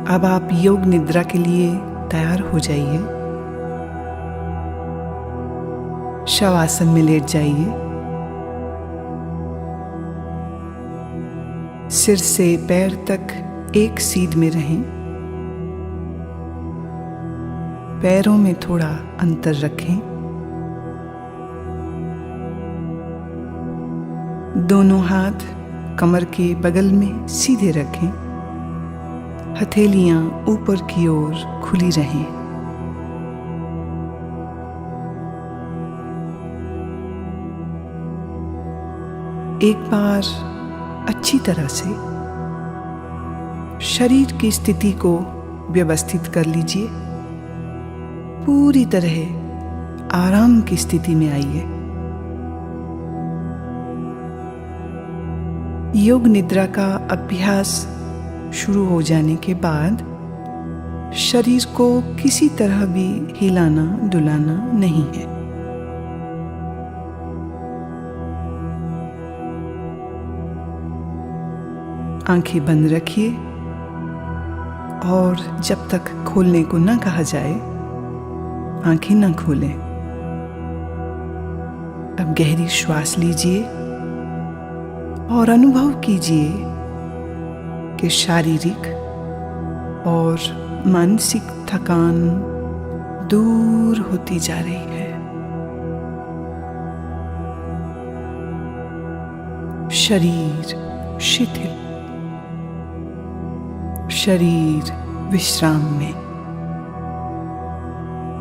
अब आप योग निद्रा के लिए तैयार हो जाइए। शवासन में लेट जाइए। सिर से पैर तक एक सीध में रहें। पैरों में थोड़ा अंतर रखें। दोनों हाथ कमर के बगल में सीधे रखें। हथेलियां ऊपर की ओर खुली रहें। एक बार अच्छी तरह से शरीर की स्थिति को व्यवस्थित कर लीजिए। पूरी तरह आराम की स्थिति में आइए। योग निद्रा का अभ्यास शुरू हो जाने के बाद शरीर को किसी तरह भी हिलाना डुलाना नहीं है। आंखें बंद रखिए और जब तक खोलने को न कहा जाए आंखें न खोलें। अब गहरी श्वास लीजिए और अनुभव कीजिए कि शारीरिक और मानसिक थकान दूर होती जा रही है। शरीर शिथिल, शरीर विश्राम में,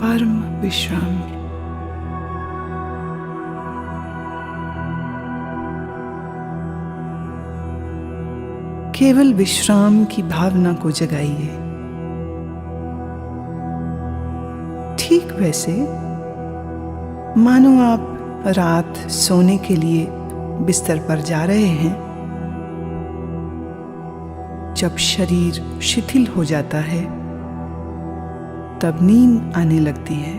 परम विश्राम में। केवल विश्राम की भावना को जगाइए। ठीक वैसे मानो आप रात सोने के लिए बिस्तर पर जा रहे हैं। जब शरीर शिथिल हो जाता है तब नींद आने लगती है।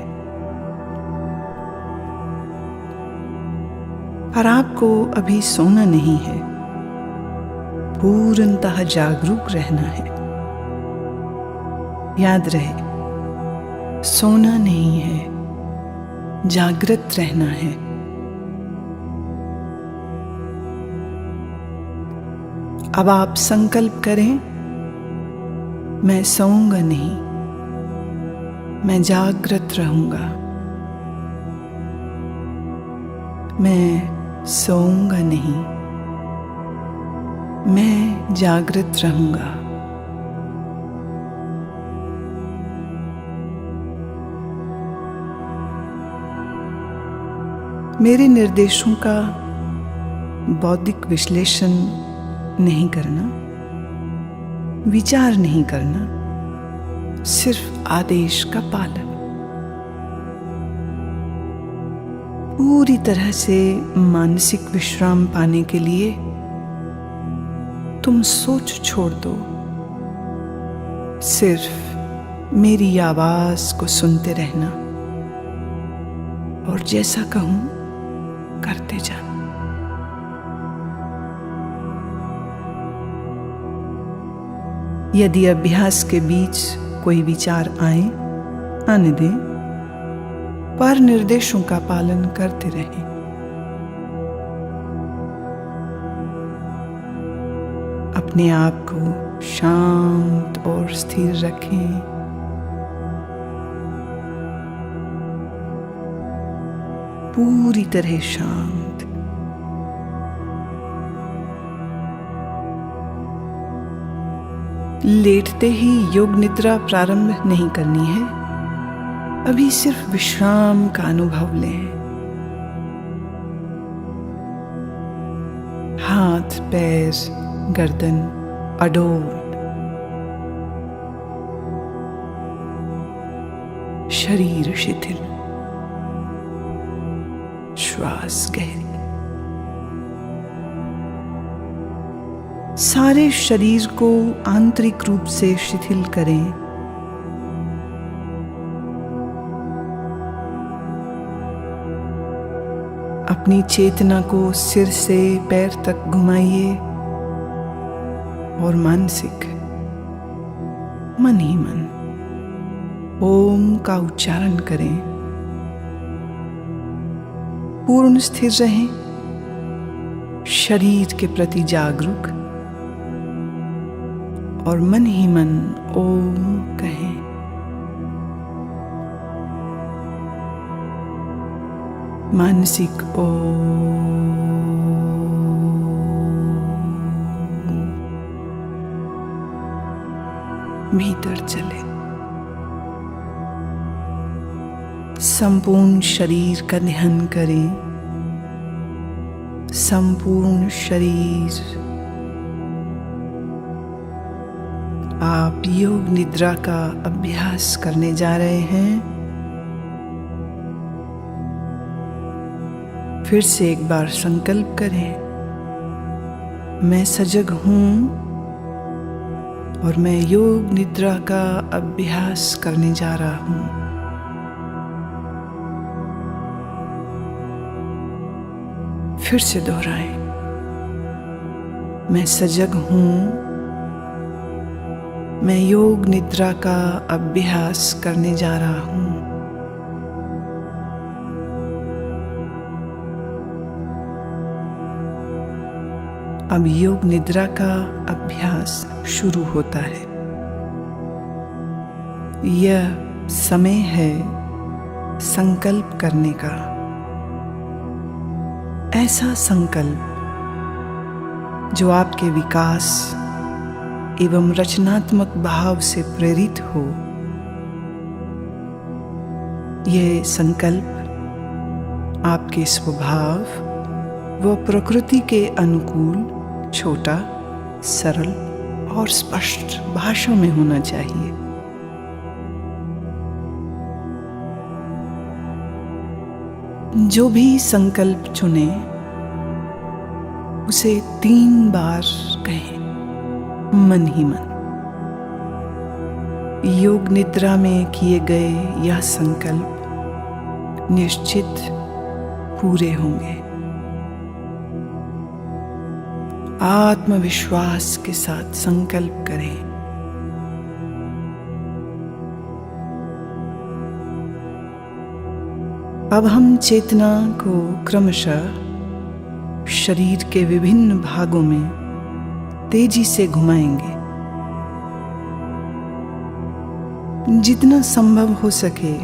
पर आपको अभी सोना नहीं है, पूर्णतः जागरूक रहना है। याद रहे, सोना नहीं है, जागृत रहना है। अब आप संकल्प करें, मैं सोऊंगा नहीं, मैं जागृत रहूंगा। मैं सोऊंगा नहीं, मैं जागृत रहूंगा। मेरे निर्देशों का बौद्धिक विश्लेषण नहीं करना, विचार नहीं करना, सिर्फ आदेश का पालन। पूरी तरह से मानसिक विश्राम पाने के लिए तुम सोच छोड़ दो। सिर्फ मेरी आवाज को सुनते रहना और जैसा कहूं करते जाना। यदि अभ्यास के बीच कोई विचार आए, आने दें, पर निर्देशों का पालन करते रहें। अपने आप को शांत और स्थिर रखें। पूरी तरह शांत। लेटते ही योग निद्रा प्रारंभ नहीं करनी है। अभी सिर्फ विश्राम का अनुभव लें। हाथ, पैर, गर्दन अडोल, शरीर शिथिल, श्वास गहरी। सारे शरीर को आंतरिक रूप से शिथिल करें। अपनी चेतना को सिर से पैर तक घुमाइए और मानसिक मन ही मन ओम का उच्चारण करें। पूर्ण स्थिर रहें, शरीर के प्रति जागरूक, और मन ही मन ओम कहें। मानसिक ओम भीतर चले। संपूर्ण शरीर का ध्यान करें। संपूर्ण शरीर। आप योग निद्रा का अभ्यास करने जा रहे हैं। फिर से एक बार संकल्प करें, मैं सजग हूं और मैं योग निद्रा का अभ्यास करने जा रहा हूं। फिर से दोहराएं, मैं सजग हूं, मैं योग निद्रा का अभ्यास करने जा रहा हूं। अब योग निद्रा का अभ्यास शुरू होता है। यह समय है संकल्प करने का। ऐसा संकल्प जो आपके विकास एवं रचनात्मक भाव से प्रेरित हो। यह संकल्प आपके स्वभाव व प्रकृति के अनुकूल, छोटा, सरल और स्पष्ट भाषा में होना चाहिए। जो भी संकल्प चुने उसे 3 बार कहें, मन ही मन। योग निद्रा में किए गए यह संकल्प निश्चित पूरे होंगे। आत्मविश्वास के साथ संकल्प करें। अब हम चेतना को क्रमशः शरीर के विभिन्न भागों में तेजी से घुमाएंगे। जितना संभव हो सके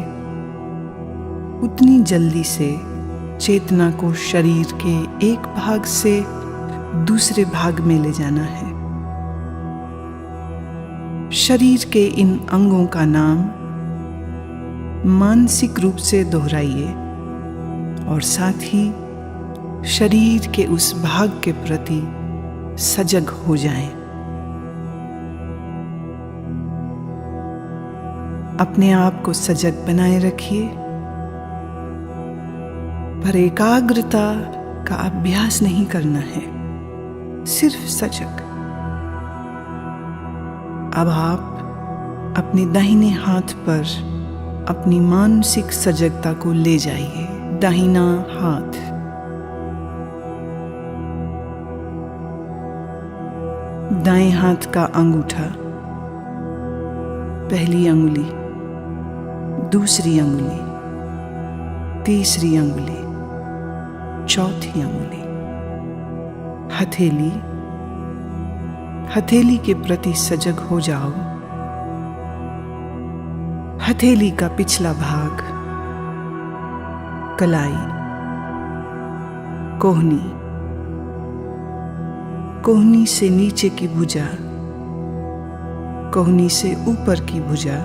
उतनी जल्दी से चेतना को शरीर के एक भाग से दूसरे भाग में ले जाना है। शरीर के इन अंगों का नाम मानसिक रूप से दोहराइए और साथ ही शरीर के उस भाग के प्रति सजग हो जाएं। अपने आप को सजग बनाए रखिए, पर एकाग्रता का अभ्यास नहीं करना है, सिर्फ सजग। अब आप अपने दाहिने हाथ पर अपनी मानसिक सजगता को ले जाइए। दाहिना हाथ, दाएं हाथ का अंगूठा, पहली अंगुली, दूसरी अंगुली, तीसरी अंगुली, चौथी अंगुली, हथेली। हथेली के प्रति सजग हो जाओ। हथेली का पिछला भाग, कलाई, कोहनी, कोहनी से नीचे की भुजा, कोहनी से ऊपर की भुजा,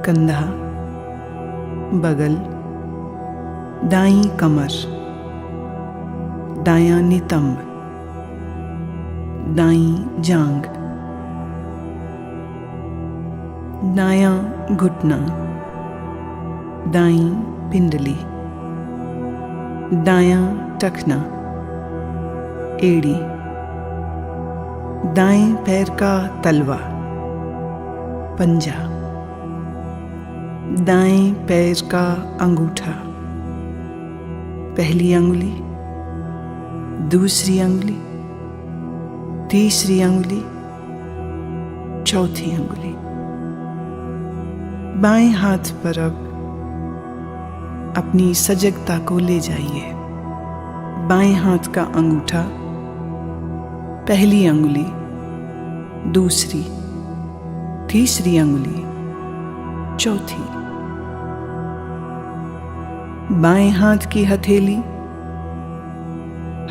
कंधा, बगल, दाईं कमर, दायां नितंब, दाईं जांघ, दायां घुटना, दाईं पिंडली, दायां टखना, एड़ी, दाएं पैर का तलवा, पंजा, दाएं पैर का अंगूठा, पहली अंगुली, दूसरी अंगुली, तीसरी अंगुली, चौथी अंगुली। बाएं हाथ पर अब अपनी सजगता को ले जाइए। बाएं हाथ का अंगूठा, पहली अंगुली, दूसरी, तीसरी अंगुली, चौथी। बाएं हाथ की हथेली,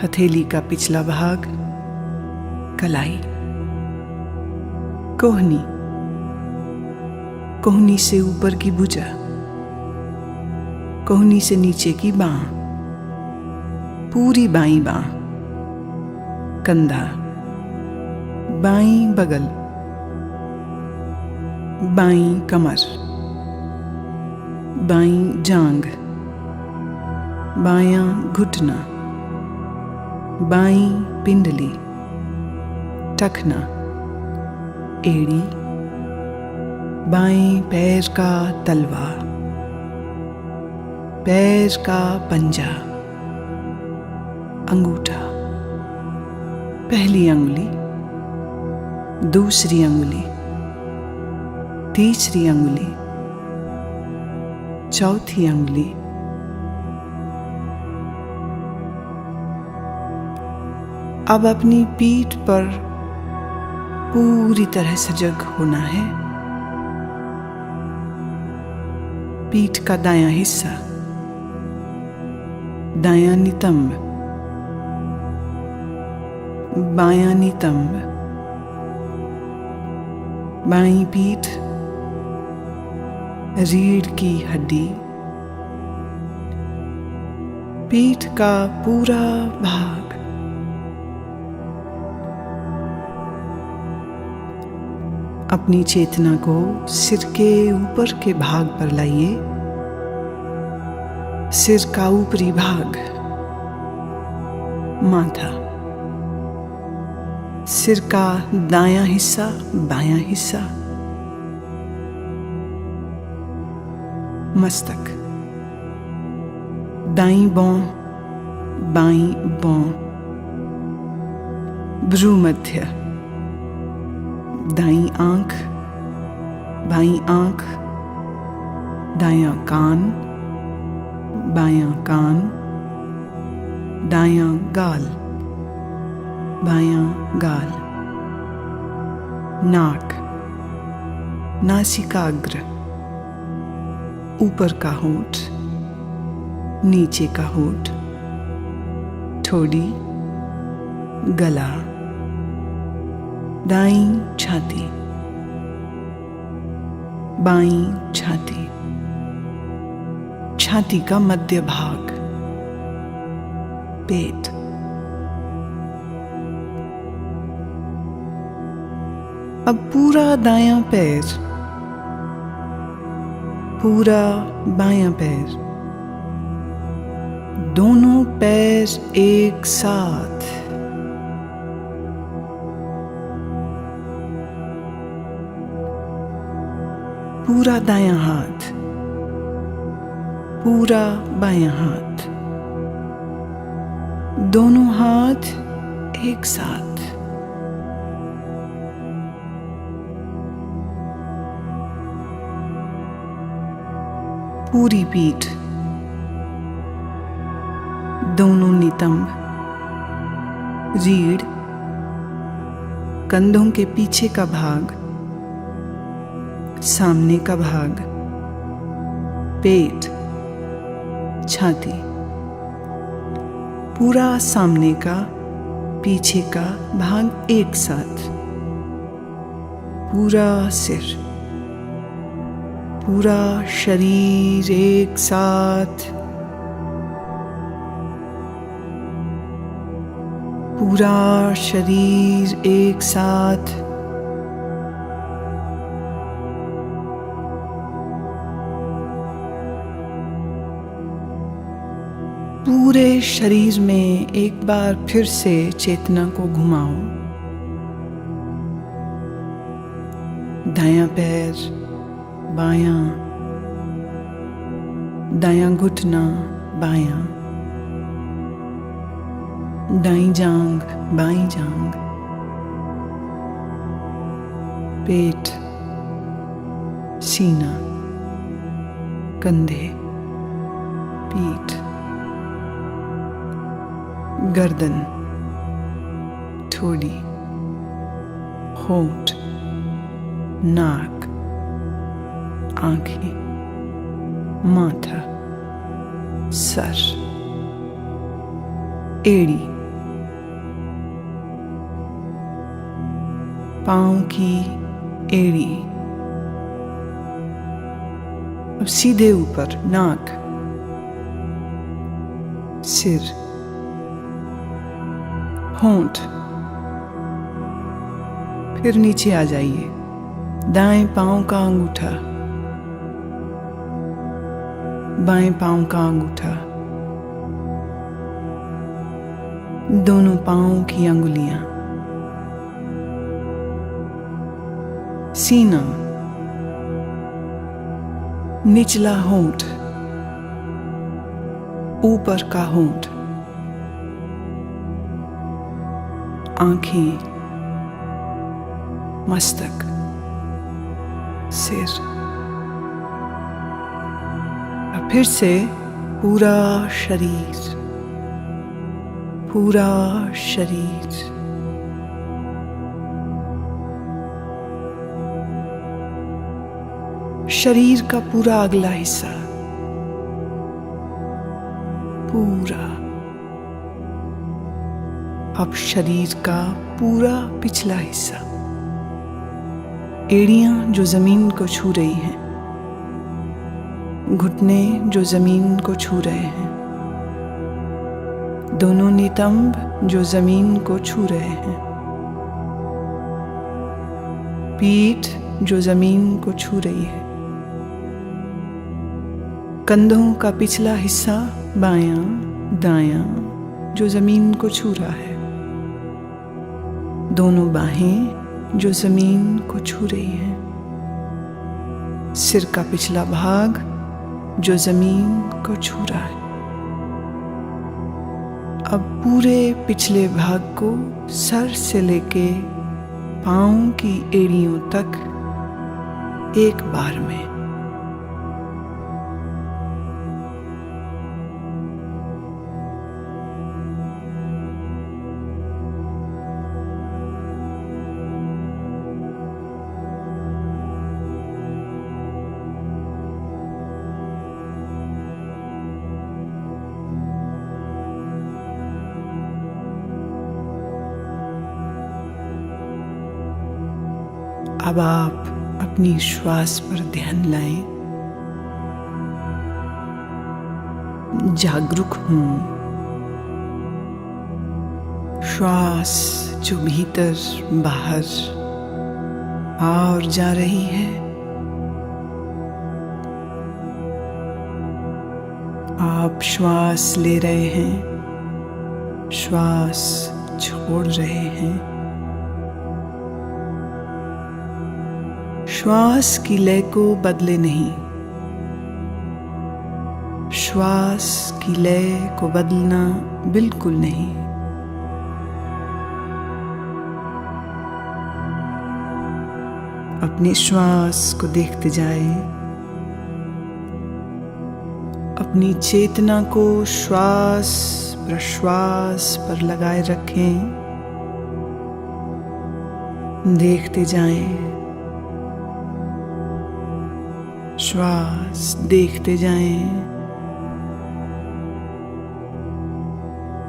हथेली का पिछला भाग, कलाई, कोहनी, कोहनी से ऊपर की भुजा, कोहनी से नीचे की बांह, पूरी बाईं बांह, कंधा, बाईं बगल, बाईं कमर, बाईं जांघ, बायां घुटना, बाईं पिंडली, टखना, एड़ी, बाएं पैर का तलवा, पैर का पंजा, अंगूठा, पहली अंगुली, दूसरी अंगुली, तीसरी अंगुली, चौथी अंगुली। अब अपनी पीठ पर पूरी तरह सजग होना है। पीठ का दायां हिस्सा, दायां नितंब, बायां नितंब, बाईं पीठ, रीढ़ की हड्डी, पीठ का पूरा भाग। अपनी चेतना को सिर के ऊपर के भाग पर लाइए। सिर का ऊपरी भाग, माथा, सिर का दायां हिस्सा, बायां हिस्सा, मस्तक, दाईं भौं, बाईं भौं, भ्रूमध्य, दाईं आंख, बाईं आंख, दायां कान, बायां कान, दायां गाल, बायां गाल, नाक, नासिकाग्र, ऊपर का होंठ, नीचे का होंठ, ठोड़ी, गला, दाईं छाती, बाईं छाती, छाती का मध्य भाग, पेट। अब पूरा दायां पैर, पूरा बायां पैर, दोनों पैर एक साथ, पूरा दायां हाथ, पूरा बायां हाथ, दोनों हाथ एक साथ, पूरी पीठ, दोनों नितंब, रीढ़, कंधों के पीछे का भाग, सामने का भाग, पेट, छाती, पूरा सामने का पीछे का भाग एक साथ, पूरा सिर, पूरा शरीर एक साथ, पूरा शरीर एक साथ, पूरे शरीर में एक बार फिर से चेतना को घुमाओ। दायां पैर, बायां, दायां घुटना, बायां, दाईं जांघ, बाईं जांघ, पेट, सीना, कंधे, पीठ, गर्दन, ठोड़ी, होंठ, नाक, आंखें, माथा, सर, एड़ी, पांव की एड़ी, अब सीधे ऊपर नाक, सिर, होंठ, फिर नीचे आ जाइए। दाएं पांव का अंगूठा, बाएं पांव का अंगूठा, दोनों पांवों की अंगुलियां, सीना, निचला होंठ, ऊपर का होंठ, आंखें, मस्तक, सिर। अब फिर से पूरा शरीर, पूरा शरीर, शरीर का पूरा अगला हिस्सा, पूरा। अब शरीर का पूरा पिछला हिस्सा, एड़ियां जो जमीन को छू रही हैं, घुटने जो जमीन को छू रहे हैं, दोनों नितंब जो जमीन को छू रहे हैं, पीठ जो जमीन को छू रही है, कंधों का पिछला हिस्सा बायां दायां जो जमीन को छू रहा है, दोनों बाहें जो जमीन को छू रही हैं, सिर का पिछला भाग जो जमीन को छू रहा है। अब पूरे पिछले भाग को सर से लेके पांव की एड़ियों तक एक बार में। अब आप अपनी श्वास पर ध्यान लाएं। जागरूक हूं। श्वास जो भीतर बाहर आ और जा रही है, आप श्वास ले रहे हैं, श्वास छोड़ रहे हैं। श्वास की लय को बदले नहीं, श्वास की लय को बदलना बिल्कुल नहीं। अपनी श्वास को देखते जाएं, अपनी चेतना को श्वास प्रश्वास पर लगाए रखें, देखते जाएं। श्वास देखते जाएं,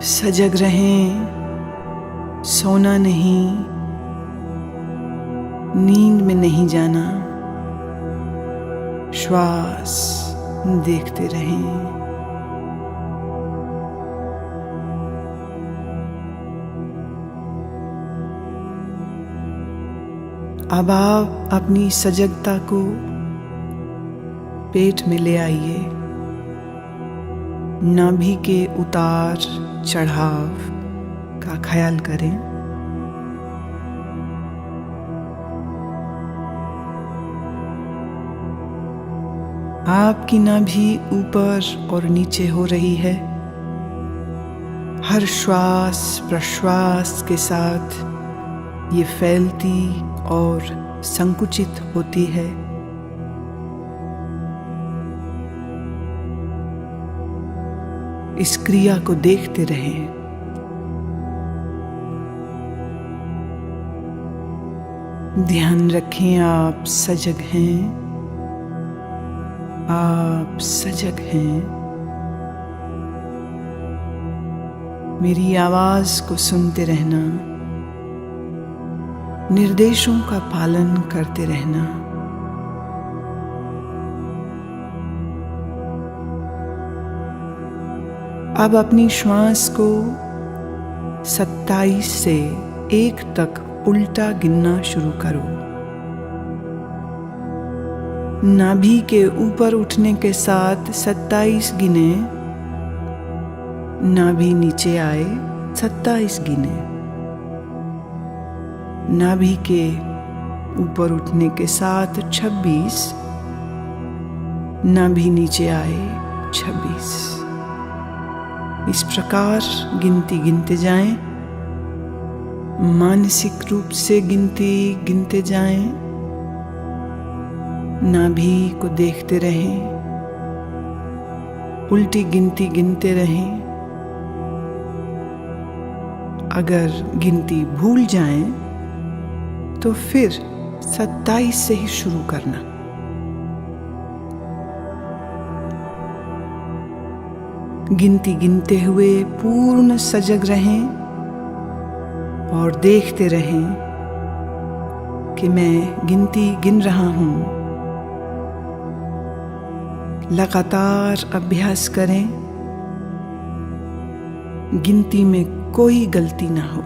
सजग रहें, सोना नहीं, नींद में नहीं जाना, श्वास देखते रहें। अब आप अपनी सजगता को पेट में ले आइए। नाभि के उतार चढ़ाव का ख्याल करें। आपकी नाभि ऊपर और नीचे हो रही है। हर श्वास प्रश्वास के साथ ये फैलती और संकुचित होती है। इस क्रिया को देखते रहें। ध्यान रखें, आप सजग हैं, आप सजग हैं। मेरी आवाज को सुनते रहना, निर्देशों का पालन करते रहना। अब अपनी श्वास को 27 से 1 तक उल्टा गिनना शुरू करो। नाभि के ऊपर उठने के साथ 27 गिने, नाभि नीचे आए 27 गिने। नाभि के ऊपर उठने के साथ 26, नाभि नीचे आए 26। इस प्रकार गिनती गिनते जाएं, मानसिक रूप से गिनती गिनते जाएं, नाभि को देखते रहें, उल्टी गिनती गिनते रहें। अगर गिनती भूल जाएं तो फिर 27 से ही शुरू करना। गिनती गिनते हुए पूर्ण सजग रहें और देखते रहें कि मैं गिनती गिन रहा हूं। लगातार अभ्यास करें, गिनती में कोई गलती ना हो।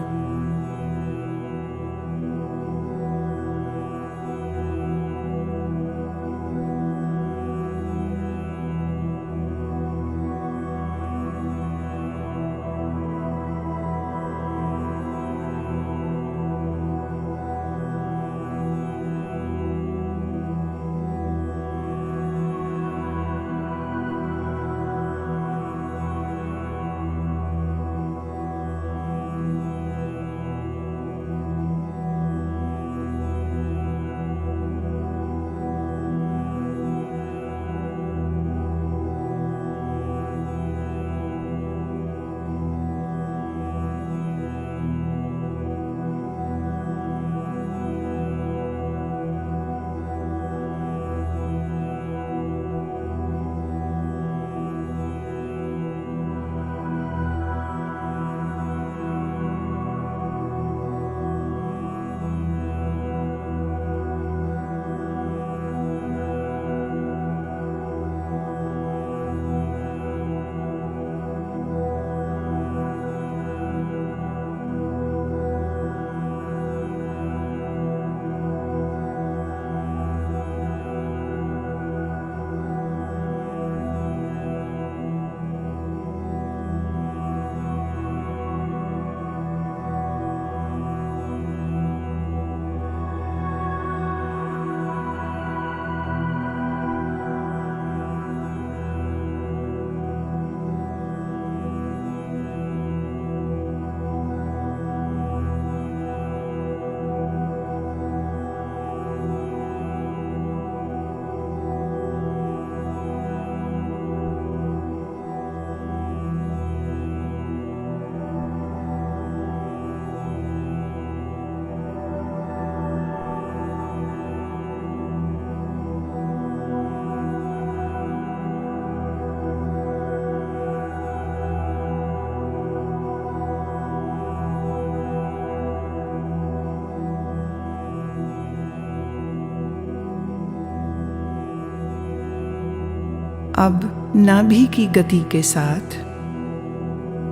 अब नाभि की गति के साथ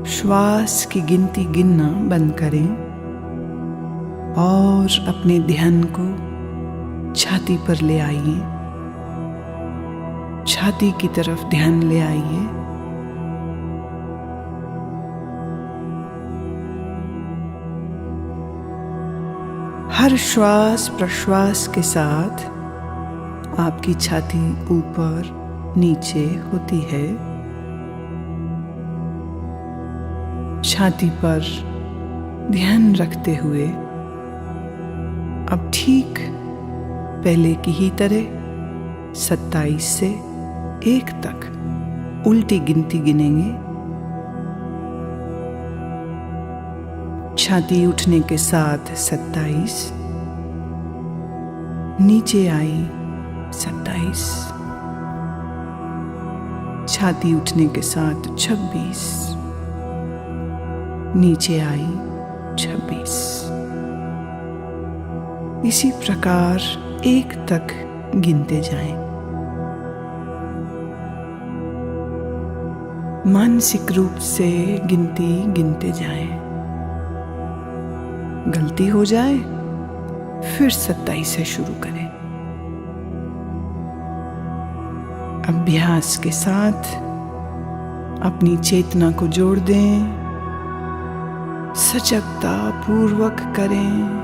श्वास की गिनती गिनना बंद करें और अपने ध्यान को छाती पर ले आइए। छाती की तरफ ध्यान ले आइए। हर श्वास प्रश्वास के साथ आपकी छाती ऊपर नीचे होती है। छाती पर ध्यान रखते हुए अब ठीक पहले की ही तरह 27 से 1 तक उल्टी गिनती गिनेंगे। छाती उठने के साथ 27, नीचे आई 27, छाती उठने के साथ 26, नीचे आई 26। इसी प्रकार 1 तक गिनते जाएं। मानसिक रूप से गिनती गिनते जाएं। गलती हो जाए फिर 27 से शुरू करें। अभ्यास के साथ अपनी चेतना को जोड़ दें, सजगता पूर्वक करें।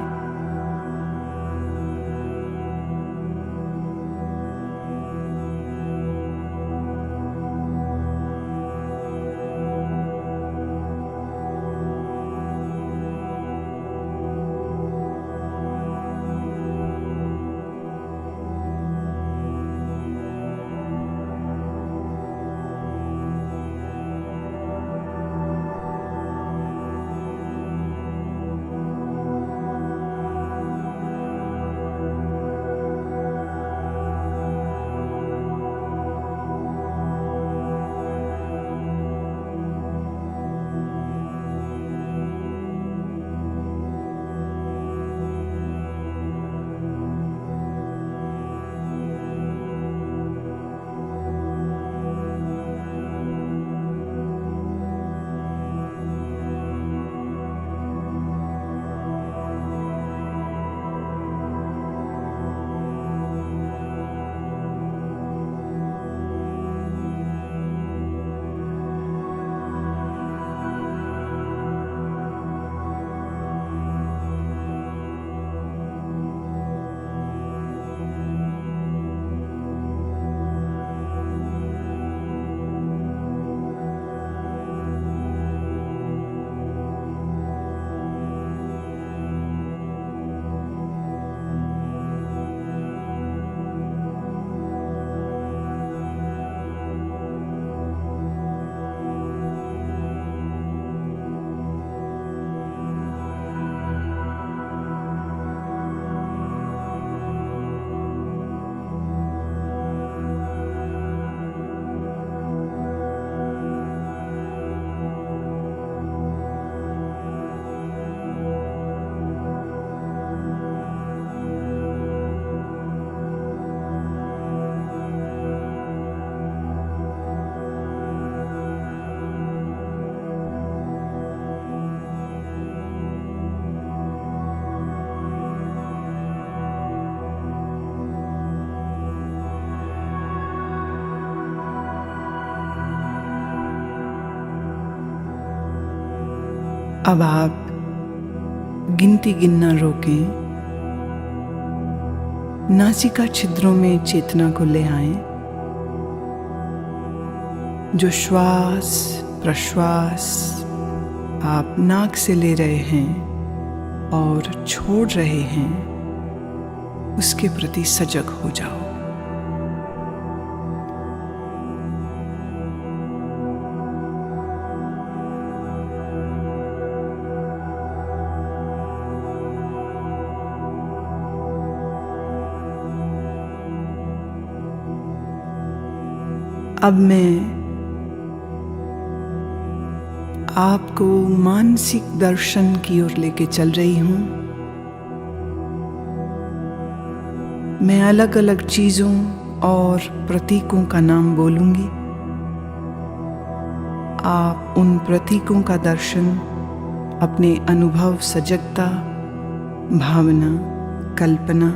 अब आप गिनती गिनना रोकें। नासिका छिद्रों में चेतना को ले आएं। जो श्वास प्रश्वास आप नाक से ले रहे हैं और छोड़ रहे हैं, उसके प्रति सजग हो जाओ। अब मैं आपको मानसिक दर्शन की ओर लेके चल रही हूं। मैं अलग अलग चीजों और प्रतीकों का नाम बोलूंगी। आप उन प्रतीकों का दर्शन अपने अनुभव, सजगता, भावना, कल्पना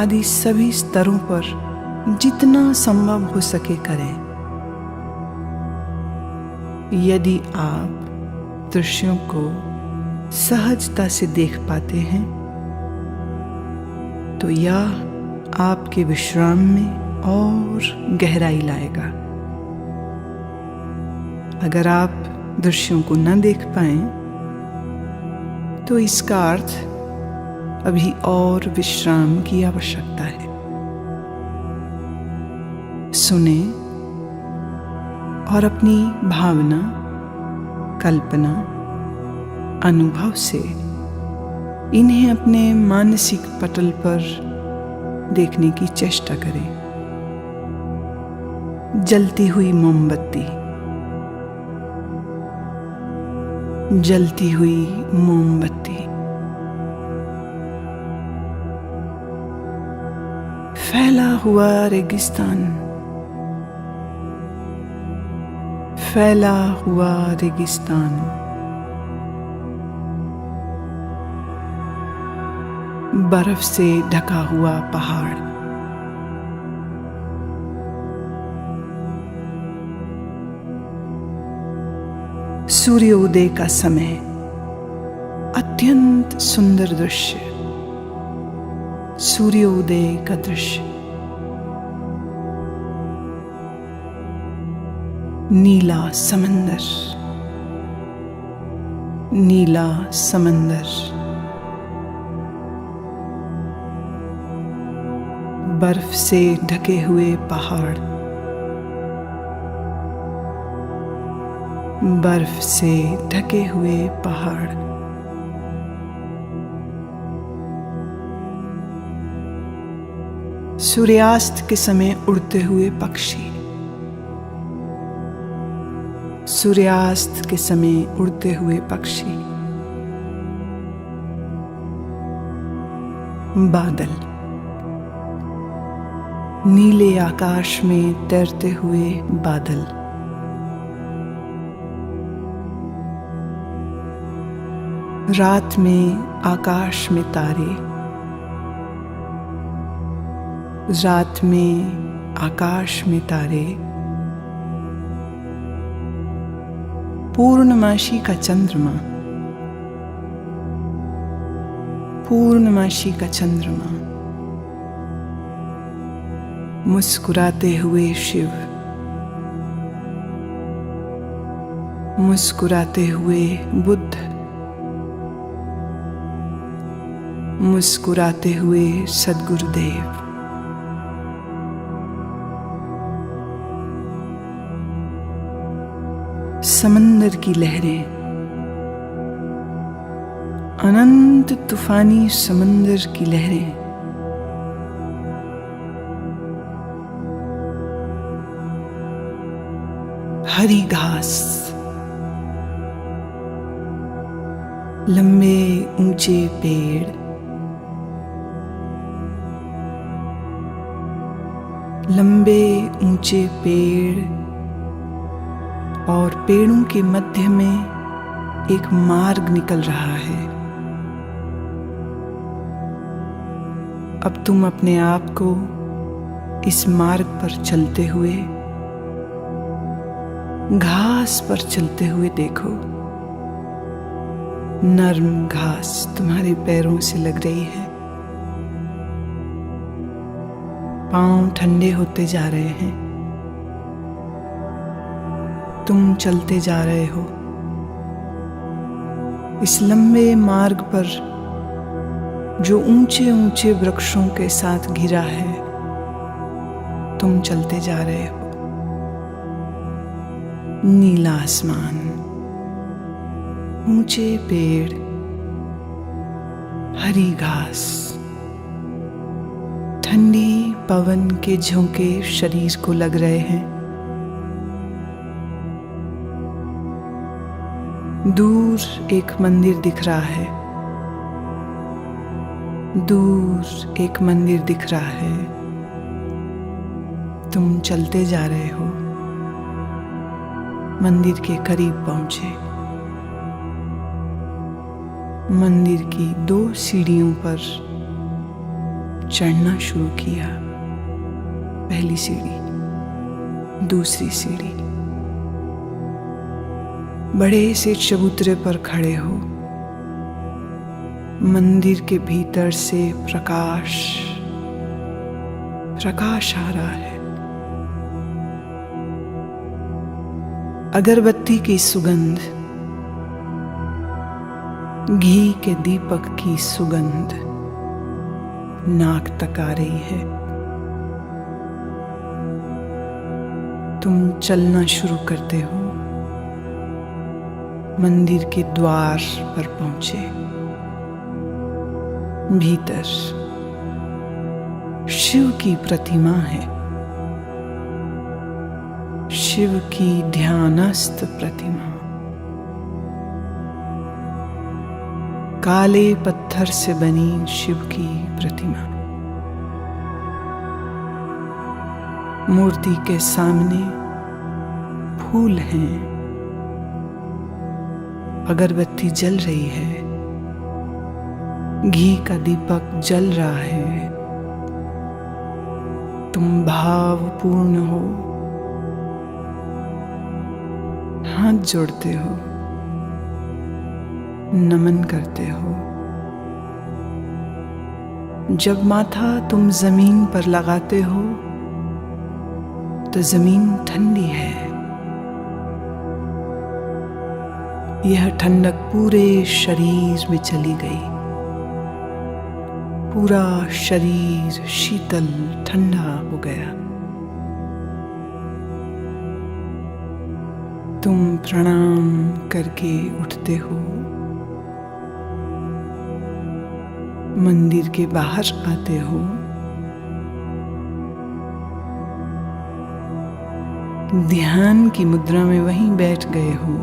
आदि सभी स्तरों पर जितना संभव हो सके करें। यदि आप दृश्यों को सहजता से देख पाते हैं तो यह आपके विश्राम में और गहराई लाएगा। अगर आप दृश्यों को न देख पाएं तो इसका अर्थ अभी और विश्राम की आवश्यकता है। सुने और अपनी भावना, कल्पना, अनुभव से इन्हें अपने मानसिक पटल पर देखने की चेष्टा करें। जलती हुई मोमबत्ती, जलती हुई मोमबत्ती, फैला हुआ रेगिस्तान, फैला हुआ रेगिस्तान, बर्फ से ढका हुआ पहाड़, सूर्योदय का समय, अत्यंत सुंदर दृश्य, सूर्योदय का दृश्य, नीला समंदर, नीला समंदर, बर्फ से ढके हुए पहाड़, बर्फ से ढके हुए पहाड़, सूर्यास्त के समय उड़ते हुए पक्षी, सूर्यास्त के समय उड़ते हुए पक्षी, बादल, नीले आकाश में तैरते हुए बादल, रात में आकाश में तारे, रात में आकाश में तारे, पूर्णमासी का चंद्रमा, पूर्णमासी का चंद्रमा, मुस्कुराते हुए शिव, मुस्कुराते हुए बुद्ध, मुस्कुराते हुए सद्गुरुदेव, समंदर की लहरें, अनंत तूफानी समंदर की लहरें, हरी घास, लंबे ऊंचे पेड़, लंबे ऊंचे पेड़ और पेड़ों के मध्य में एक मार्ग निकल रहा है। अब तुम अपने आप को इस मार्ग पर चलते हुए, घास पर चलते हुए देखो। नर्म घास तुम्हारे पैरों से लग रही है, पांव ठंडे होते जा रहे हैं, तुम चलते जा रहे हो इस लंबे मार्ग पर जो ऊंचे ऊंचे वृक्षों के साथ घिरा है। तुम चलते जा रहे हो, नीला आसमान, ऊंचे पेड़, हरी घास, ठंडी पवन के झोंके शरीर को लग रहे हैं। दूर एक मंदिर दिख रहा है, दूर एक मंदिर दिख रहा है। तुम चलते जा रहे हो, मंदिर के करीब पहुंचे। मंदिर की 2 सीढ़ियों पर चढ़ना शुरू किया। पहली सीढ़ी, दूसरी सीढ़ी। बड़े से चबूतरे पर खड़े हो। मंदिर के भीतर से प्रकाश आ रहा है। अगरबत्ती की सुगंध, घी के दीपक की सुगंध, नाक तक आ रही है। तुम चलना शुरू करते हो। मंदिर के द्वार पर पहुंचे। भीतर शिव की प्रतिमा है। शिव की ध्यानस्थ प्रतिमा। काले पत्थर से बनी शिव की प्रतिमा। मूर्ति के सामने फूल हैं। अगरबत्ती जल रही है। घी का दीपक जल रहा है। तुम भावपूर्ण हो। हाथ जोड़ते हो, नमन करते हो। जब माथा तुम जमीन पर लगाते हो तो जमीन ठंडी है। यह ठंडक पूरे शरीर में चली गई। पूरा शरीर शीतल ठंडा हो गया। तुम प्रणाम करके उठते हो। मंदिर के बाहर आते हो। ध्यान की मुद्रा में वहीं बैठ गए हो।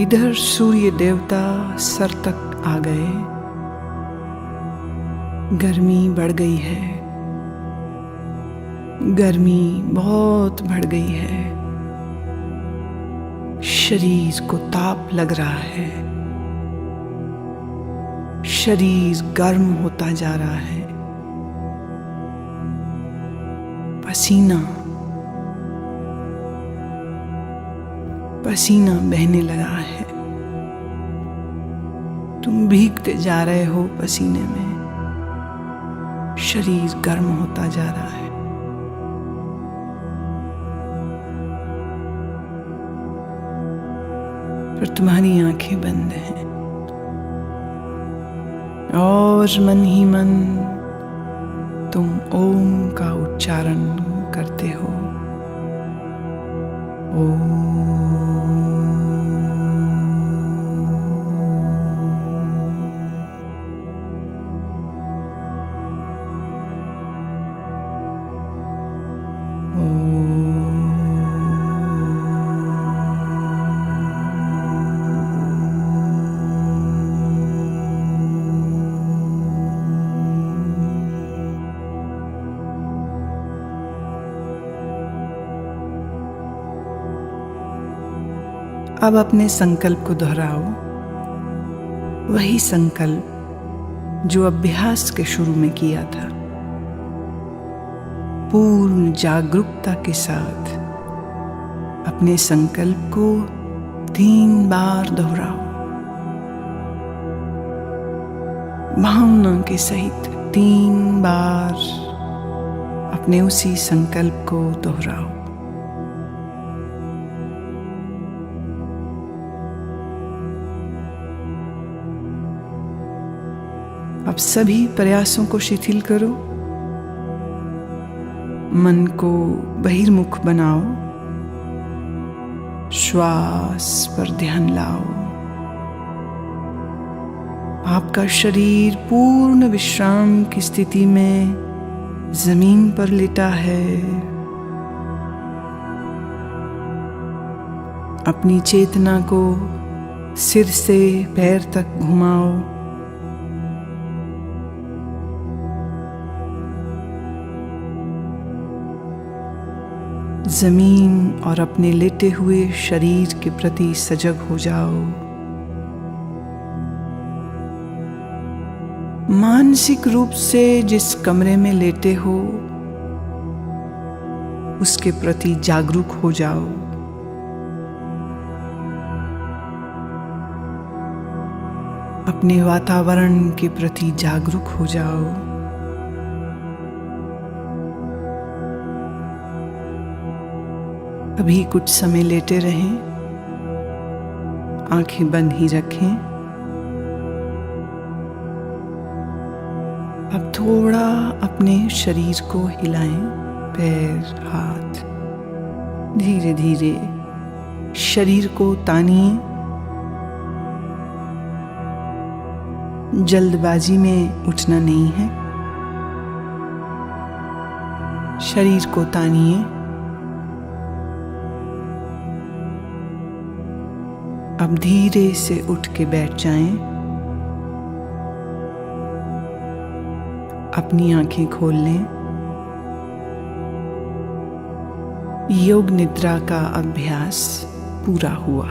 इधर सूर्य देवता सर तक आ गए। गर्मी बढ़ गई है। गर्मी बहुत बढ़ गई है। शरीर को ताप लग रहा है। शरीर गर्म होता जा रहा है। पसीना पसीना बहने लगा है। तुम भीगते जा रहे हो पसीने में। शरीर गर्म होता जा रहा है। पर तुम्हारी आंखें बंद हैं और मन ही मन तुम ओम का उच्चारण करते हो। अब अपने संकल्प को दोहराओ। वही संकल्प जो अभ्यास के शुरू में किया था। पूर्ण जागरूकता के साथ अपने संकल्प को 3 बार दोहराओ। भावना के सहित 3 बार अपने उसी संकल्प को दोहराओ। अब सभी प्रयासों को शिथिल करो। मन को बहिर्मुख बनाओ। श्वास पर ध्यान लाओ। आपका शरीर पूर्ण विश्राम की स्थिति में जमीन पर लेटा है। अपनी चेतना को सिर से पैर तक घुमाओ। जमीन और अपने लेटे हुए शरीर के प्रति सजग हो जाओ। मानसिक रूप से जिस कमरे में लेटे हो उसके प्रति जागरूक हो जाओ। अपने वातावरण के प्रति जागरूक हो जाओ। अभी कुछ समय लेटे रहें। आंखें बंद ही रखें। अब थोड़ा अपने शरीर को हिलाएं, पैर, हाथ। धीरे धीरे शरीर को तानिए। जल्दबाजी में उठना नहीं है। शरीर को तानिए। अब धीरे से उठ के बैठ जाएं। अपनी आंखें खोल लें। योग निद्रा का अभ्यास पूरा हुआ।